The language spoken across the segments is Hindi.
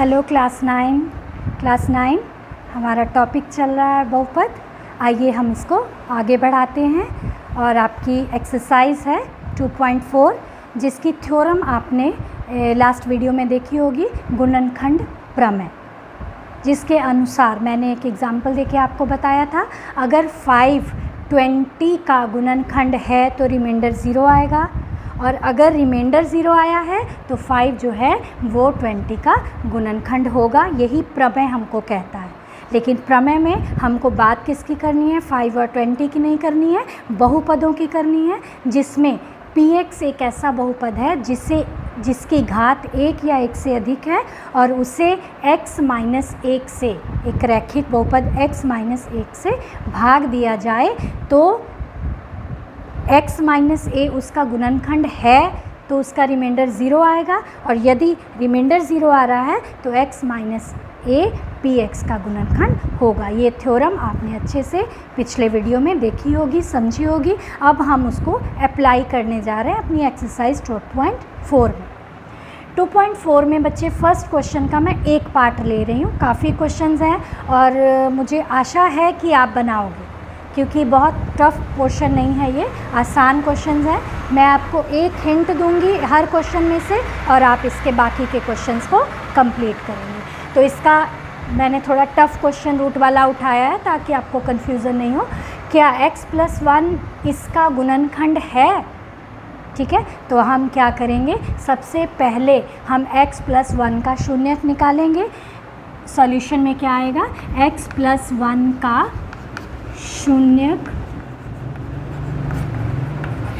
हेलो क्लास 9 हमारा टॉपिक चल रहा है बहुपद। आइए हम इसको आगे बढ़ाते हैं और आपकी एक्सरसाइज है 2.4 जिसकी थ्योरम आपने लास्ट वीडियो में देखी होगी, गुणनखंड प्रमेय, जिसके अनुसार मैंने एक एग्जाम्पल देके आपको बताया था। अगर 520 का गुणनखंड है तो रिमाइंडर 0 आएगा, और अगर रिमाइंडर 0 आया है तो 5 जो है वो 20 का गुणनखंड होगा। यही प्रमेय हमको कहता है। लेकिन प्रमेय में हमको बात किसकी करनी है? 5 और 20 की नहीं करनी है, बहुपदों की करनी है, जिसमें px एक ऐसा बहुपद है जिसकी घात 1 या 1 से अधिक है और उसे x माइनस 1 से, एक रैखिक बहुपद x माइनस 1 से भाग दिया जाए तो x माइनस a उसका गुणनखंड है तो उसका रिमाइंडर 0 आएगा, और यदि रिमाइंडर 0 आ रहा है तो x माइनस a px का गुणनखंड होगा। ये थ्योरम आपने अच्छे से पिछले वीडियो में देखी होगी, समझी होगी। अब हम उसको अप्लाई करने जा रहे हैं अपनी एक्सरसाइज 2.4 में। 2.4 में बच्चे फर्स्ट क्वेश्चन का मैं एक पार्ट ले रही हूँ। काफ़ी क्वेश्चंस हैं और मुझे आशा है कि आप बनाओगे, क्योंकि बहुत टफ क्वेश्चन नहीं है, ये आसान क्वेश्चंस हैं। मैं आपको एक हिंट दूंगी हर क्वेश्चन में से और आप इसके बाकी के क्वेश्चंस को कंप्लीट करेंगे। तो इसका मैंने थोड़ा टफ क्वेश्चन रूट वाला उठाया है ताकि आपको कन्फ्यूज़न नहीं हो। क्या x+1 इसका गुणनखंड है? ठीक है, तो हम क्या करेंगे, सबसे पहले हम x+1 का शून्यक निकालेंगे। सॉल्यूशन में क्या आएगा? x+1 का शून्यक,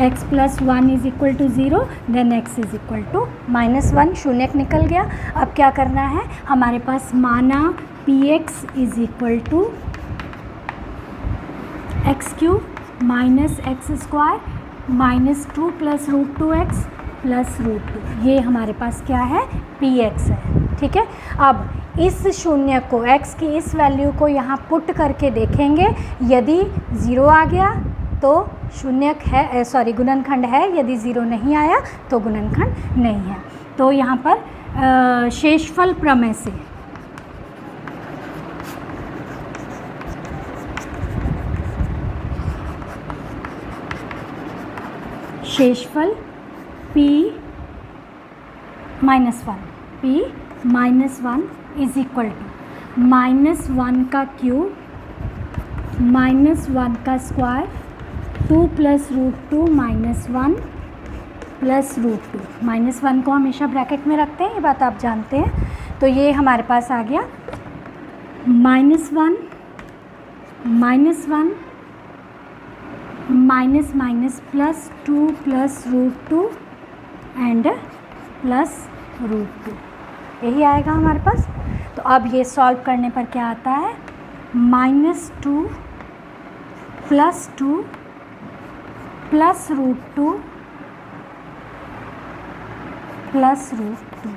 x+1 is equal to 0, then x is equal to -1। शून्यक निकल गया। अब क्या करना है, हमारे पास माना px is equal to x³ minus x² minus 2 plus √2x plus √2। ये हमारे पास क्या है? px है। ठीक है, अब इस शून्य को, x की इस वैल्यू को यहाँ पुट करके देखेंगे। यदि 0 आ गया तो शून्यक है, सॉरी गुणनखंड है। यदि 0 नहीं आया तो गुणनखंड नहीं है। तो यहाँ पर शेषफल प्रमेय से शेषफल p-1 इज इक्वल टू -1 का क्यूब -1 का स्क्वायर 2 प्लस √2 -1 प्लस √2। -1 को हमेशा ब्रैकेट में रखते हैं, ये बात आप जानते हैं। तो ये हमारे पास आ गया -1 minus minus plus 2 plus √2 and plus √2, यही आएगा हमारे पास। तो अब ये सॉल्व करने पर क्या आता है? -2 प्लस 2 प्लस √2 प्लस √2,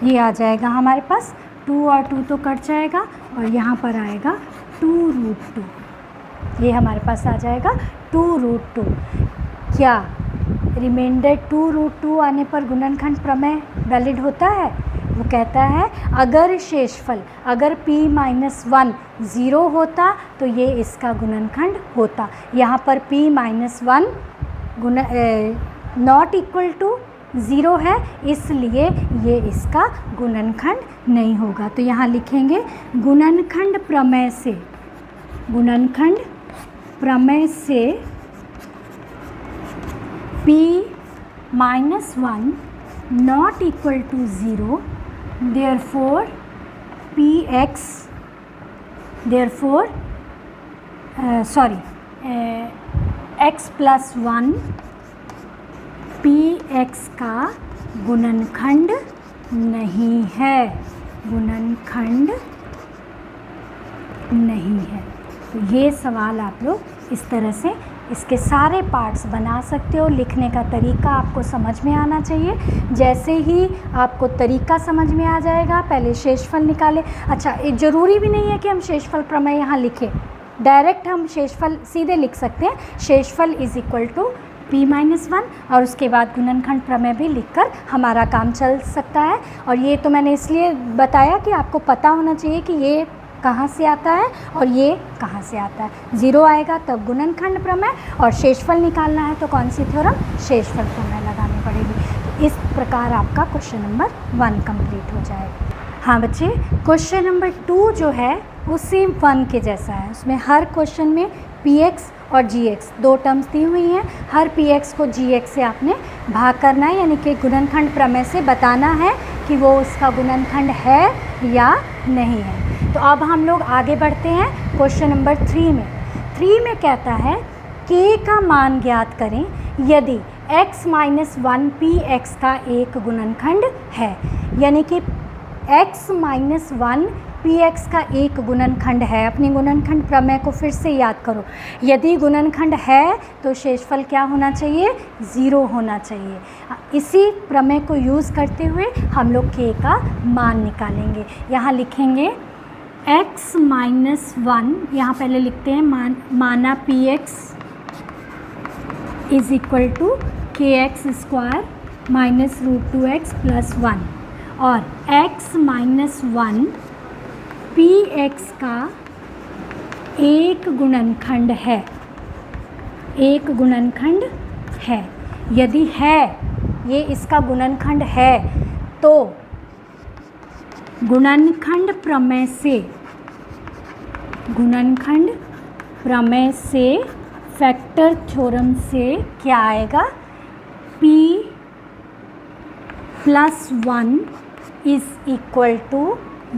ये आ जाएगा हमारे पास। 2 और 2 तो कट जाएगा और यहाँ पर आएगा 2√2। ये हमारे पास आ जाएगा 2√2। क्या रिमाइंडर 2√2 आने पर गुणनखंड प्रमेय वैलिड होता है? वो कहता है अगर शेषफल, अगर p-1 0 होता तो ये इसका गुणनखंड होता। यहाँ पर p-1 नॉट इक्वल टू 0 है, इसलिए ये इसका गुणनखंड नहीं होगा। तो यहाँ लिखेंगे गुणनखंड प्रमेय से, गुणनखंड प्रमेय से p-1 not equal to 0, therefore px, therefore x+1 px का गुणनखंड नहीं है, गुणनखंड नहीं है। तो ये सवाल आप लोग इस तरह से इसके सारे पार्ट्स बना सकते हो। लिखने का तरीका आपको समझ में आना चाहिए। जैसे ही आपको तरीका समझ में आ जाएगा, पहले शेषफल निकालें। अच्छा, ये ज़रूरी भी नहीं है कि हम शेषफल प्रमेय यहाँ लिखें, डायरेक्ट हम शेषफल सीधे लिख सकते हैं। शेषफल इज इक्वल टू p-1 और उसके बाद गुणनखंड प्रमेय भी लिखकर हमारा काम चल सकता है। और ये तो मैंने इसलिए बताया कि आपको पता होना चाहिए कि ये कहाँ से आता है और ये कहाँ से आता है। 0 आएगा तब गुणनखंड प्रमेय, और शेषफल निकालना है तो कौन सी थ्योरम, शेषफल प्रमेय लगानी पड़ेगी। तो इस प्रकार आपका क्वेश्चन नंबर 1 कंप्लीट हो जाएगा। हाँ बच्चे, क्वेश्चन नंबर 2 जो है वो सेम 1 के जैसा है। उसमें हर क्वेश्चन में px और gx 2 टर्म्स दी हुई हैं। हर px को gx से आपने भाग करना है, यानी कि गुणनखंड प्रमेय से बताना है कि वो उसका गुणनखंड है या नहीं है। तो अब हम लोग आगे बढ़ते हैं क्वेश्चन नंबर 3 में। 3 में कहता है k का मान ज्ञात करें यदि x - 1 px का एक गुणनखंड है, यानी कि x - 1 px का एक गुणनखंड है। अपनी गुणनखंड प्रमेय को फिर से याद करो। यदि गुणनखंड है तो शेषफल क्या होना चाहिए, 0 होना चाहिए। इसी प्रमेय को यूज़ करते हुए हम लोग k का मान निकालेंगे। यहाँ लिखेंगे x - 1, यहाँ पहले लिखते हैं माना px is equal to kx² minus √2x + 1, और x - 1 px का एक गुणनखंड है, एक गुणनखंड है। यदि है, ये इसका गुणनखंड है, तो गुणनखंड प्रमेय से फैक्टर थ्योरम से क्या आएगा, p + 1 इज़ इक्वल टू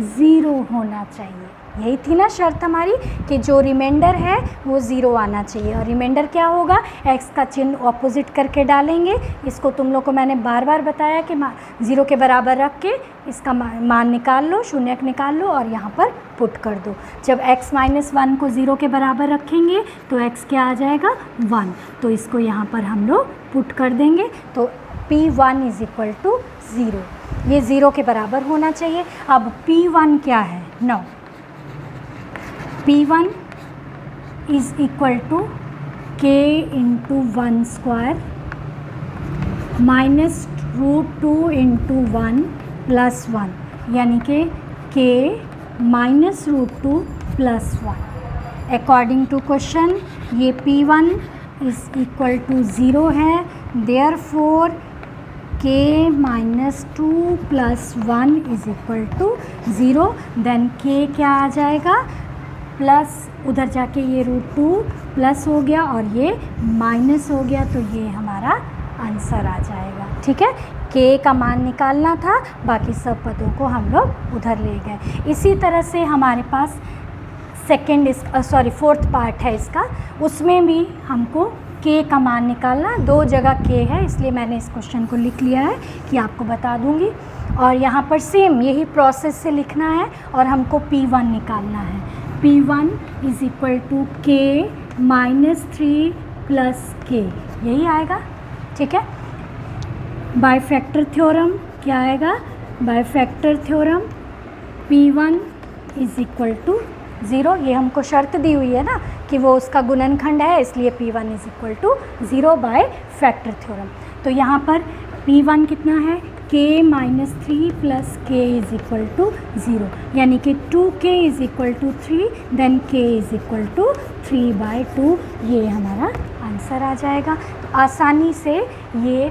0 होना चाहिए। यही थी ना शर्त हमारी कि जो रिमाइंडर है वो 0 आना चाहिए। और रिमाइंडर क्या होगा, x का चिन्ह ऑपोजिट करके डालेंगे। इसको तुम लोग को मैंने बार बार बताया कि 0 के बराबर रख के इसका मान निकाल लो, शून्यक निकाल लो और यहाँ पर पुट कर दो। जब x - 1 को 0 के बराबर रखेंगे तो x क्या आ जाएगा, 1। तो इसको यहाँ पर हम लोग पुट कर देंगे। तो p1 इज़ इक्वल टू 0, ये 0 के बराबर होना चाहिए। अब p1 क्या है, 9। p1 is equal to k × 1² minus √2 × 1 + 1, यानी कि k माइनस √2 + 1। अकॉर्डिंग टू क्वेश्चन ये p1 इज़ इक्वल टू 0 है, therefore k - 2 + 1 is equal to 0। Then k क्या आ जाएगा, प्लस उधर जाके ये √2 प्लस हो गया और ये माइनस हो गया, तो ये हमारा आंसर आ जाएगा। ठीक है, k का मान निकालना था, बाकी सब पदों को हम लोग उधर ले गए। इसी तरह से हमारे पास फोर्थ पार्ट है इसका, उसमें भी हमको k का मान निकालना। 2 जगह k है, इसलिए मैंने इस क्वेश्चन को लिख लिया है कि आपको बता दूंगी। और यहाँ पर सेम यही प्रोसेस से लिखना है और हमको p1 निकालना है। p1 is equal to k - 3 + k, यही आएगा। ठीक है, बाय फैक्टर थ्योरम क्या आएगा, by factor theorem p1 is equal to 0। ये हमको शर्त दी हुई है ना कि वो उसका गुणनखंड है, इसलिए p1 is equal to 0 by factor theorem. तो यहाँ पर p1 कितना है, k - 3 + k is equal to 0, यानी कि 2k is equal to 3, then k is equal to 3/2। ये हमारा आंसर आ जाएगा। तो आसानी से ये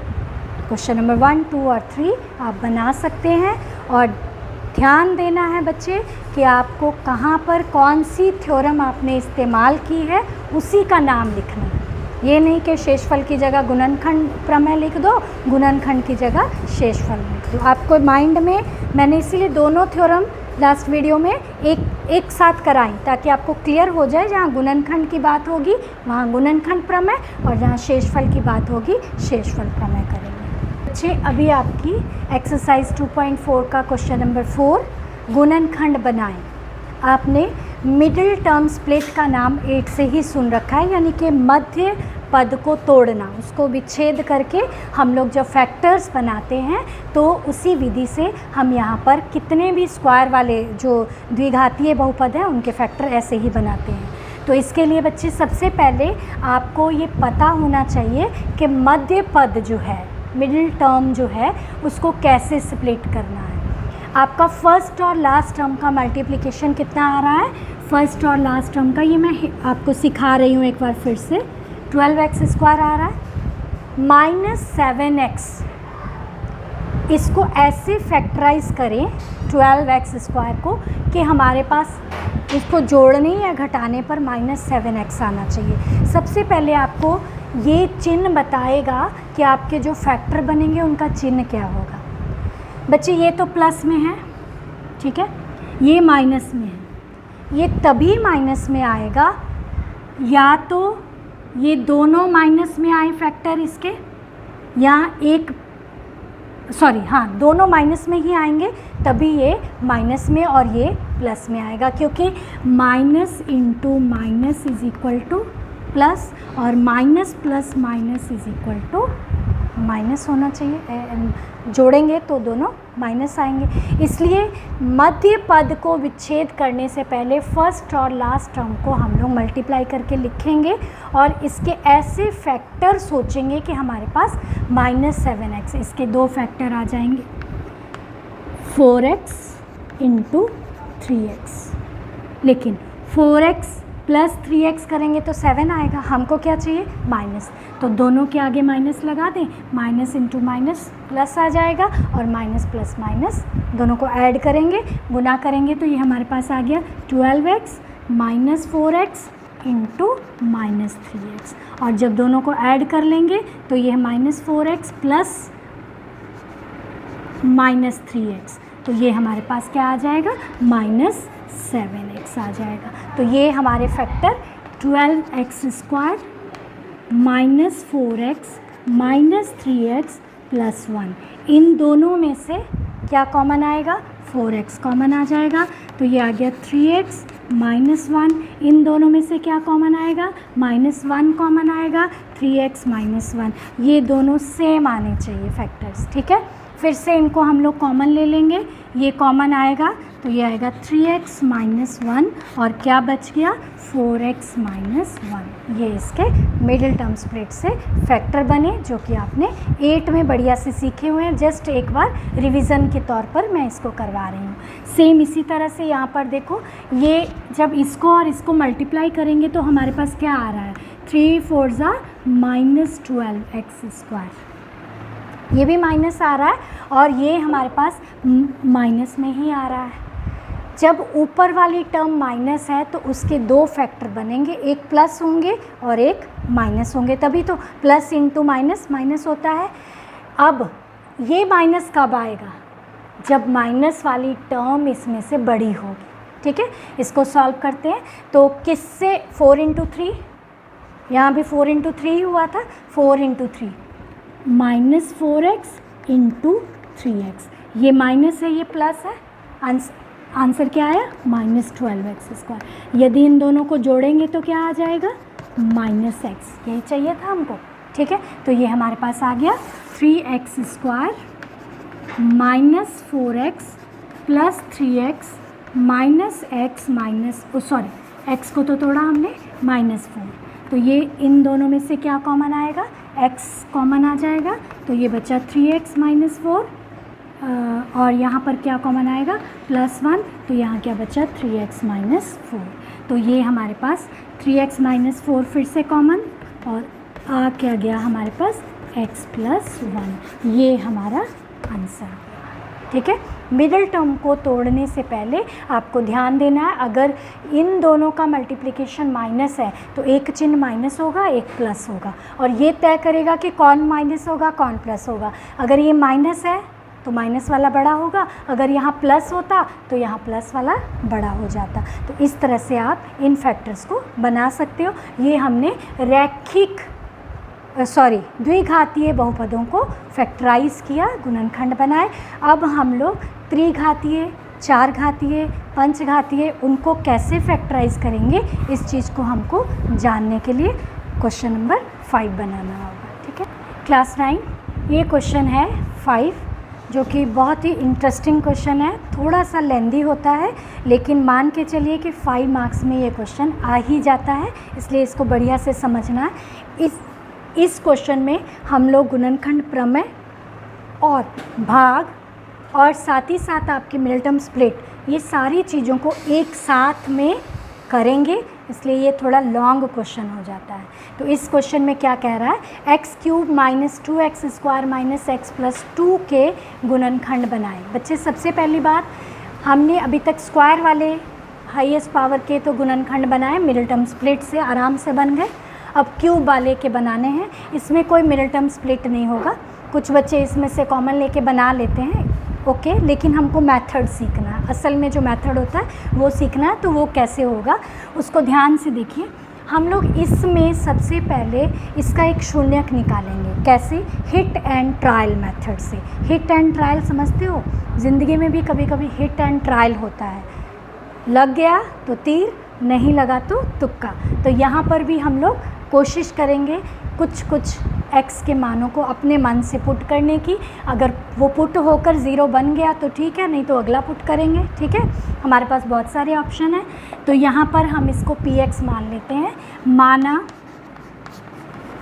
क्वेश्चन नंबर 1, 2 और 3 आप बना सकते हैं। और ध्यान देना है बच्चे कि आपको कहाँ पर कौन सी थ्योरम आपने इस्तेमाल की है उसी का नाम लिखना है। ये नहीं कि शेषफल की जगह गुणनखंड प्रमेय लिख दो, गुणनखंड की जगह शेषफल लिख दो। आपको माइंड में मैंने इसीलिए दोनों थ्योरम लास्ट वीडियो में एक साथ कराई, ताकि आपको क्लियर हो जाए जहाँ गुणनखंड की बात होगी वहाँ गुणनखंड प्रमेय, और जहाँ शेषफल की बात होगी शेषफल प्रमेय करेंगे। बच्चे, अभी आपकी एक्सरसाइज 2.4 का क्वेश्चन नंबर 4, गुणनखंड बनाएं। आपने मिडिल टर्म स्प्लिट का नाम 8 से ही सुन रखा है, यानी कि मध्य पद को तोड़ना, उसको विच्छेद करके हम लोग जब फैक्टर्स बनाते हैं तो उसी विधि से हम यहाँ पर कितने भी स्क्वायर वाले जो द्विघातीय बहुपद हैं उनके फैक्टर ऐसे ही बनाते हैं। तो इसके लिए बच्चे सबसे पहले आपको ये पता होना चाहिए कि मध्य पद जो है, मिडिल टर्म जो है, उसको कैसे स्प्लिट करना है। आपका फर्स्ट और लास्ट टर्म का मल्टीप्लिकेशन कितना आ रहा है, फर्स्ट और लास्ट टर्म का, ये मैं आपको सिखा रही हूँ एक बार फिर से। 12x² आ रहा है -7x, इसको ऐसे फैक्टराइज करें 12x² को कि हमारे पास इसको जोड़ने या घटाने पर -7x आना चाहिए। सबसे पहले आपको ये चिन्ह बताएगा कि आपके जो फैक्टर बनेंगे उनका चिन्ह क्या होगा। बच्चे ये तो प्लस में है, ठीक है, ये माइनस में है। ये तभी माइनस में आएगा या तो ये दोनों माइनस में आए फैक्टर इसके, या एक दोनों माइनस में ही आएंगे, तभी ये माइनस में और ये प्लस में आएगा, क्योंकि minus into minus is equal to plus और minus plus minus is equal to minus होना चाहिए। जोड़ेंगे तो दोनों माइनस आएंगे। इसलिए मध्य पद को विच्छेद करने से पहले फर्स्ट और लास्ट टर्म को हम लोग मल्टीप्लाई करके लिखेंगे और इसके ऐसे फैक्टर सोचेंगे कि हमारे पास -7x, इसके दो फैक्टर आ जाएंगे, 4x इंटू 3x। लेकिन 4x प्लस 3x करेंगे तो 7 आएगा, हमको क्या चाहिए माइनस, तो दोनों के आगे माइनस लगा दें, माइनस इंटू माइनस प्लस आ जाएगा और माइनस प्लस माइनस दोनों को ऐड करेंगे, गुना करेंगे तो ये हमारे पास आ गया 12x minus 4x into minus 3x, और जब दोनों को ऐड कर लेंगे तो ये -4x प्लस -3x, तो ये हमारे पास क्या आ जाएगा -7x आ जाएगा। तो ये हमारे फैक्टर 12x² -4x -3x + 1, इन दोनों में से क्या कॉमन आएगा, 4x कॉमन आ जाएगा, तो ये आ गया 3x -1, इन दोनों में से क्या कॉमन आएगा, -1 कॉमन आएगा, 3x -1, ये दोनों सेम आने चाहिए फैक्टर्स, ठीक है। फिर से इनको हम लोग कॉमन ले लेंगे, ये कॉमन आएगा तो ये आएगा 3x -1 और क्या बच गया 4x -1, ये इसके मिडिल टर्म स्प्लिट से फैक्टर बने, जो कि आपने 8 में बढ़िया से सीखे हुए हैं। जस्ट एक बार रिवीजन के तौर पर मैं इसको करवा रही हूँ। सेम इसी तरह से यहाँ पर देखो, ये जब इसको और इसको मल्टीप्लाई करेंगे तो हमारे पास क्या आ रहा है, 3 4 -12x², ये भी माइनस आ रहा है और ये हमारे पास माइनस में ही आ रहा है। जब ऊपर वाली टर्म माइनस है तो उसके दो फैक्टर बनेंगे, एक प्लस होंगे और एक माइनस होंगे, तभी तो प्लस इंटू माइनस माइनस होता है। अब ये माइनस कब आएगा, जब माइनस वाली टर्म इसमें से बड़ी होगी, ठीक है। इसको सॉल्व करते हैं तो किससे, 4 × 3, यहाँ भी 4 × 3 हुआ था, 4 × 3 -4x इंटू 3x, ये माइनस है ये प्लस है, आंसर क्या आया -12x²। यदि इन दोनों को जोड़ेंगे तो क्या आ जाएगा -x, यही चाहिए था हमको, ठीक है। तो ये हमारे पास आ गया 3x² -4x + 3x x को तो तोड़ा हमने -4, तो ये इन दोनों में से क्या कॉमन आएगा, x कॉमन आ जाएगा, तो ये बचा 3x -4 और यहाँ पर क्या कॉमन आएगा +1, तो यहाँ क्या बचा 3x -4, तो ये हमारे पास 3x -4 फिर से कॉमन और आ क्या गया हमारे पास x + 1, ये हमारा आंसर, ठीक है। मिडिल टर्म को तोड़ने से पहले आपको ध्यान देना है, अगर इन दोनों का मल्टीप्लिकेशन माइनस है तो एक चिन्ह माइनस होगा एक प्लस होगा, और ये तय करेगा कि कौन माइनस होगा कौन प्लस होगा। अगर ये माइनस है तो माइनस वाला बड़ा होगा, अगर यहाँ प्लस होता तो यहाँ प्लस वाला बड़ा हो जाता। तो इस तरह से आप इन फैक्टर्स को बना सकते हो। ये हमने द्विघातीय बहुपदों को फैक्टराइज किया, गुणनखंड बनाए। अब हम लोग त्रिघातीय, चार घातीय, पंचघातीय उनको कैसे फैक्टराइज करेंगे, इस चीज़ को हमको जानने के लिए क्वेश्चन नंबर 5 बनाना होगा, ठीक है। क्लास 9 ये क्वेश्चन है 5। जो कि बहुत ही इंटरेस्टिंग क्वेश्चन है, थोड़ा सा लेंदी होता है, लेकिन मान के चलिए कि 5 मार्क्स में ये क्वेश्चन आ ही जाता है, इसलिए इसको बढ़िया से समझना है। इस क्वेश्चन में हम लोग गुणनखंड प्रमेय और भाग और साथ ही साथ आपके मिनटम स्प्लिट, ये सारी चीज़ों को एक साथ में करेंगे, इसलिए ये थोड़ा लॉन्ग क्वेश्चन हो जाता है। तो इस क्वेश्चन में क्या कह रहा है, x³ minus 2x² minus x plus 2 के गुणनखंड बनाएं। बच्चे सबसे पहली बात, हमने अभी तक स्क्वायर वाले हाईएस्ट पावर के तो गुणनखंड बनाए, मिडिल टर्म स्प्लिट से आराम से बन गए। अब क्यूब वाले के बनाने हैं, इसमें कोई मिडिल टर्म स्प्लिट नहीं होगा। कुछ बच्चे इसमें से कॉमन लेके बना लेते हैं, ओके, लेकिन हमको मेथड सीखना है, असल में जो मेथड होता है वो सीखना है। तो वो कैसे होगा उसको ध्यान से देखिए। हम लोग इसमें सबसे पहले इसका एक शून्यक निकालेंगे। कैसे? हिट एंड ट्रायल मेथड से। हिट एंड ट्रायल समझते हो? ज़िंदगी में भी कभी कभी हिट एंड ट्रायल होता है, लग गया तो तीर, नहीं लगा तो तुक्का। तो यहाँ पर भी हम लोग कोशिश करेंगे कुछ x के मानों को अपने मन से पुट करने की। अगर वो पुट होकर 0 बन गया तो ठीक है, नहीं तो अगला पुट करेंगे, ठीक है। हमारे पास बहुत सारे ऑप्शन हैं, तो यहाँ पर हम इसको px मान लेते हैं। माना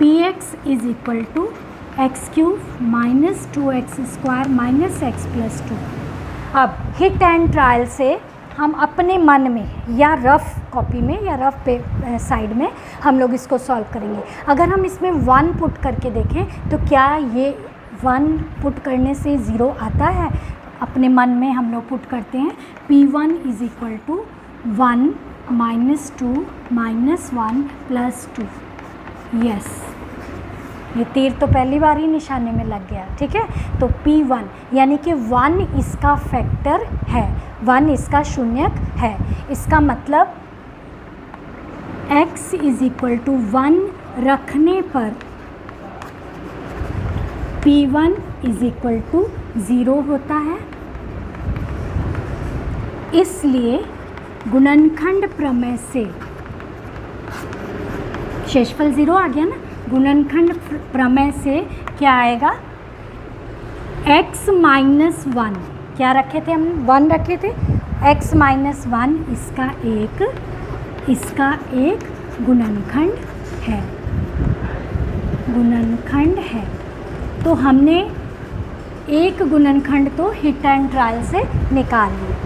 px is equal to x³ minus 2x² minus x plus 2। अब हिट एंड ट्रायल से हम अपने मन में या रफ़ कॉपी में या रफ़ पे साइड में हम लोग इसको सॉल्व करेंगे। अगर हम इसमें 1 पुट करके देखें तो क्या ये 1 पुट करने से 0 आता है? अपने मन में हम लोग पुट करते हैं p1 is equal to 1 minus 2 minus 1 plus 2। Yes, ये तीर तो पहली बार ही निशाने में लग गया, ठीक है। तो p1 यानी कि 1 इसका फैक्टर है, 1 इसका शून्यक है। इसका मतलब x इज इक्वल टू 1 रखने पर p1 इज इक्वल टू 0 होता है। इसलिए गुणनखंड प्रमेय से शेषफल 0 आ गया ना, गुणनखंड प्रमेय से क्या आएगा, x माइनस 1, क्या रखे थे हम, 1 रखे थे, x माइनस 1 इसका एक गुणनखंड है, गुणनखंड है। तो हमने एक गुणनखंड तो हिट एंड ट्रायल से निकाल लिया।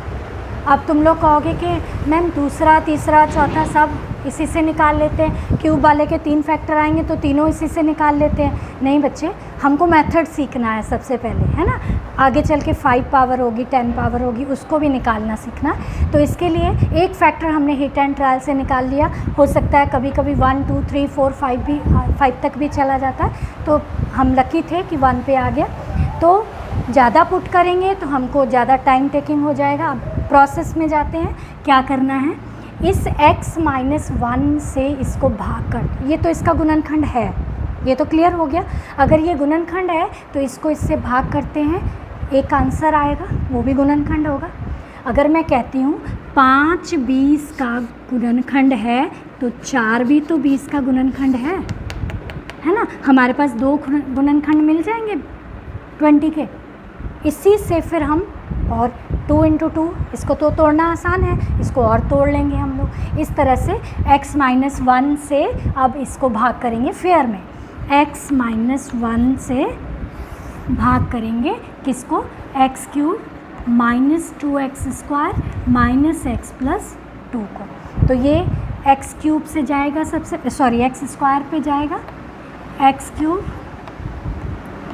अब तुम लोग कहोगे कि मैम दूसरा, तीसरा, चौथा सब इसी से निकाल लेते हैं, क्यूब वाले के 3 फैक्टर आएंगे तो तीनों इसी से निकाल लेते हैं। नहीं बच्चे, हमको मेथड सीखना है सबसे पहले, है ना। आगे चल के 5 पावर होगी, 10 पावर होगी, उसको भी निकालना सीखना। तो इसके लिए एक फैक्टर हमने हिट एंड ट्रायल से निकाल लिया। हो सकता है कभी कभी 1 2 3 4 5 तक भी चला जाता है, तो हम लकी थे कि 1 पे आ गया। तो ज़्यादा पुट करेंगे तो हमको ज़्यादा टाइम टेकिंग हो जाएगा। अब प्रोसेस में जाते हैं, क्या करना है, इस x माइनस 1 से इसको भाग कर, ये तो इसका गुणनखंड है, ये तो क्लियर हो गया। अगर ये गुणनखंड है तो इसको इससे भाग करते हैं, एक आंसर आएगा, वो भी गुणनखंड होगा। अगर मैं कहती हूँ 5 20 का गुणनखंड है तो 4 भी तो 20 का गुणनखंड है ना। हमारे पास 2 गुणनखंड मिल जाएंगे 20 के। इसी से फिर हम और 2 × 2, इसको तो तोड़ना आसान है, इसको और तोड़ लेंगे हम लोग। इस तरह से x माइनस 1 से अब इसको भाग करेंगे फेयर में, x माइनस 1 से भाग करेंगे किसको, x³ minus 2x² minus x plus 2 को। तो ये x³ से जाएगा सबसे, सॉरी x² पे जाएगा, x³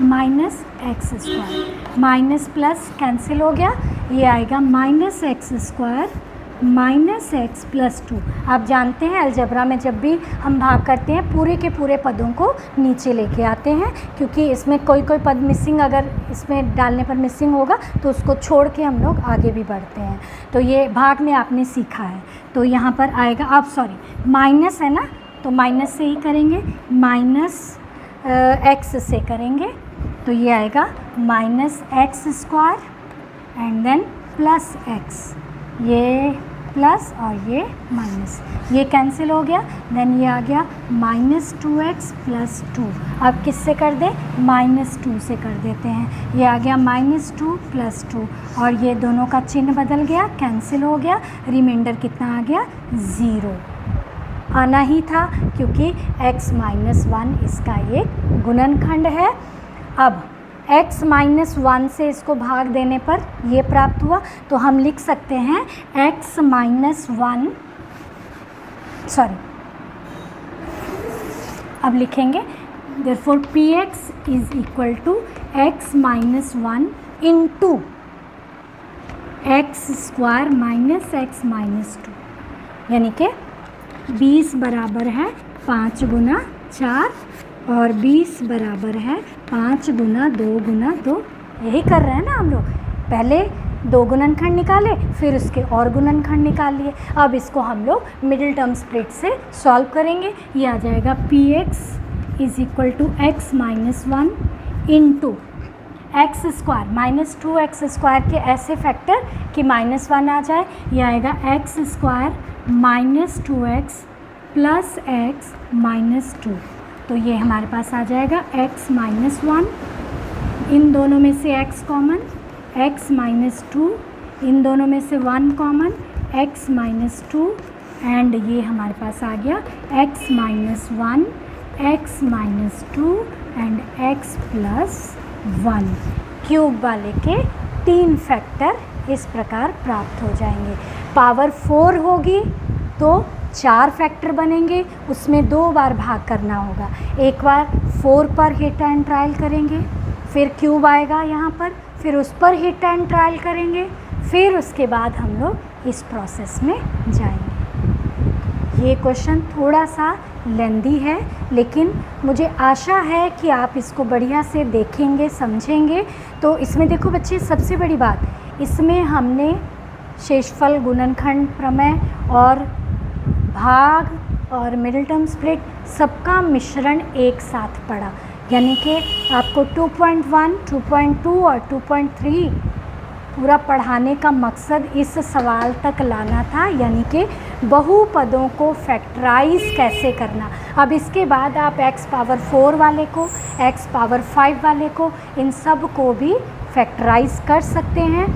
minus x², minus plus cancel हो गया, ये आएगा minus x² minus x plus 2। आप जानते हैं अलजेब्रा में जब भी हम भाग करते हैं पूरे के पूरे पदों को नीचे लेके आते हैं, क्योंकि इसमें कोई पद मिसिंग अगर इसमें डालने पर मिसिंग होगा तो उसको छोड़ के हम लोग आगे भी बढ़ते हैं। तो ये भाग में आपने सीखा है। तो यहाँ पर आएगा, आप सॉरी माइनस है ना, तो माइनस से ही करेंगे, माइनस x से करेंगे, तो ये आएगा minus x² and then plus x। ये प्लस और ये माइनस, ये कैंसिल हो गया। देन ये आ गया -2x + 2। अब किससे कर दें? -2 से कर देते हैं। ये आ गया -2 + 2 और ये दोनों का चिन्ह बदल गया, कैंसिल हो गया। रिमाइंडर कितना आ गया? 0 आना ही था क्योंकि x - 1 इसका एक गुणनखंड है। अब x - 1 से इसको भाग देने पर ये प्राप्त हुआ, तो हम लिख सकते हैं x - 1 अब लिखेंगे therefore px = x - 1 into x² - x - 2, यानी कि 20 बराबर है 5 × 4 और 20 बराबर है 5 × 2 × 2। यही कर रहे हैं ना हम लोग। पहले 2 गुणनखंड निकाले, फिर उसके और गुणनखंड निकाल लिए। अब इसको हम लोग मिडिल टर्म स्प्लिट से सॉल्व करेंगे। ये आ जाएगा px = x - 1 into x² -2x² के ऐसे फैक्टर कि -1 आ जाए। ये आएगा x² -2x + x - 2। तो ये हमारे पास आ जाएगा x - 1, इन दोनों में से x कॉमन, x - 2, इन दोनों में से 1 कॉमन, x - 2 एंड ये हमारे पास आ गया x - 1, x - 2 and x + 1। Cube वाले के 3 फैक्टर इस प्रकार प्राप्त हो जाएंगे। पावर 4 होगी तो 4 फैक्टर बनेंगे, उसमें 2 बार भाग करना होगा। एक बार 4 पर हिट एंड ट्रायल करेंगे, फिर क्यूब आएगा यहाँ पर, फिर उस पर हिट एंड ट्रायल करेंगे, फिर उसके बाद हम लोग इस प्रोसेस में जाएंगे। ये क्वेश्चन थोड़ा सा लेंदी है, लेकिन मुझे आशा है कि आप इसको बढ़िया से देखेंगे, समझेंगे। तो इसमें देखो बच्चे, सबसे बड़ी बात, इसमें हमने शेषफल, गुणनखंड प्रमेय और भाग और मिडिल टर्म स्प्लिट सबका मिश्रण एक साथ पढ़ा। यानी कि आपको 2.1, 2.2 और 2.3 पूरा पढ़ाने का मकसद इस सवाल तक लाना था, यानी कि बहुपदों को फैक्टराइज कैसे करना। अब इसके बाद आप x⁴ वाले को, x⁵ वाले को, इन सब को भी फैक्टराइज कर सकते हैं।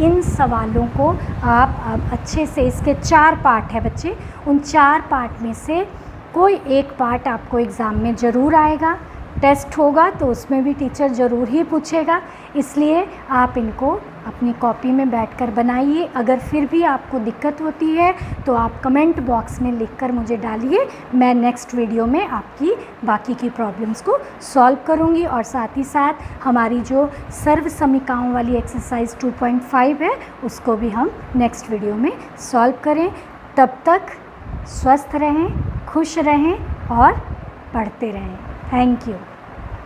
इन सवालों को आप अब अच्छे से, इसके 4 पार्ट है बच्चे, उन 4 पार्ट में से कोई एक पार्ट आपको एग्ज़ाम में ज़रूर आएगा। टेस्ट होगा तो उसमें भी टीचर ज़रूर ही पूछेगा, इसलिए आप इनको अपनी कॉपी में बैठकर बनाइए। अगर फिर भी आपको दिक्कत होती है तो आप कमेंट बॉक्स में लिखकर मुझे डालिए। मैं नेक्स्ट वीडियो में आपकी बाकी की प्रॉब्लम्स को सॉल्व करूंगी और साथ ही साथ हमारी जो सर्व समीकरणों वाली एक्सरसाइज 2.5 है उसको भी हम नेक्स्ट वीडियो में सॉल्व करें। तब तक स्वस्थ रहें, खुश रहें और पढ़ते रहें। Thank you.